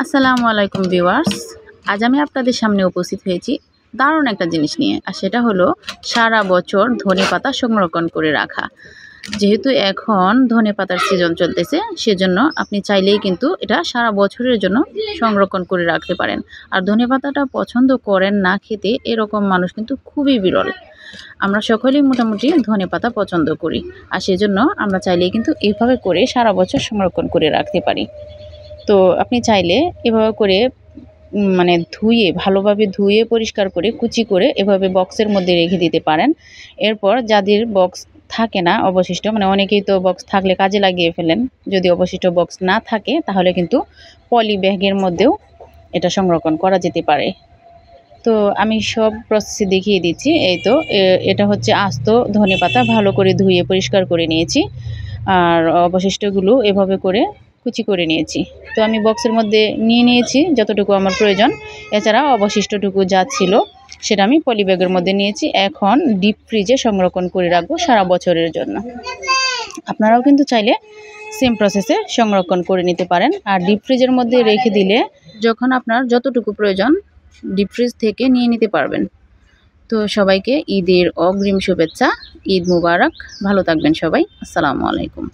আসসালামু আলাইকুম ভিউয়ার্স। আজ আমি আপনাদের সামনে উপস্থিত হয়েছি দারুণ একটা জিনিস নিয়ে, আর সেটা হলো সারা বছর ধনেপাতা সংরক্ষণ করে রাখা। যেহেতু এখন ধনেপাতার সিজন চলতেছে, সেজন্য আপনি চাইলেই কিন্তু এটা সারা বছরের জন্য সংরক্ষণ করে রাখতে পারেন। আর ধনেপাতাটা পছন্দ করেন না খেতে এরকম মানুষ কিন্তু খুবই বিরল। আমরা সকলেই মোটামুটি ধনেপাতা পছন্দ করি, আর সেজন্য আমরা চাইলেই কিন্তু এইভাবে করে সারা বছর সংরক্ষণ করে রাখতে পারি। তো আপনি চাইলে এভাবে করে মানে ভালোভাবে ধুয়ে পরিষ্কার করে কুচি করে এভাবে বক্সের মধ্যে রেখে দিতে পারেন। এরপর যাদের বক্স থাকে না অবশিষ্ট, মানে অনেকেই তো বক্স থাকলে কাজে লাগিয়ে ফেলেন, যদি অবশিষ্ট বক্স না থাকে তাহলে কিন্তু পলি ব্যাগের মধ্যেও এটা সংরক্ষণ করা যেতে পারে। তো আমি সব প্রসেসে দেখিয়ে দিচ্ছি। এই তো এটা হচ্ছে আস্ত ধনেপাতা, ভালো করে ধুয়ে পরিষ্কার করে নিয়েছি, আর অবশিষ্টগুলো এভাবে করে কুচি করে নিয়েছি। তো আমি বক্সের মধ্যে নিয়ে নিয়েছি যতটুকু আমার প্রয়োজন, এছাড়া অবশিষ্টটুকু যা ছিল সেটা আমি পলি ব্যাগের মধ্যে নিয়েছি। এখন ডিপ ফ্রিজে সংরক্ষণ করে রাখবো সারা বছরের জন্য। আপনারাও কিন্তু চাইলে সেম প্রসেসে সংরক্ষণ করে নিতে পারেন। আর ডিপ ফ্রিজের মধ্যে রেখে দিলে যখন আপনার যতটুকু প্রয়োজন ডিপ ফ্রিজ থেকে নিয়ে নিতে পারবেন। তো সবাইকে ঈদের অগ্রিম শুভেচ্ছা, ঈদ মুবারক। ভালো থাকবেন সবাই। আসসালামু আলাইকুম।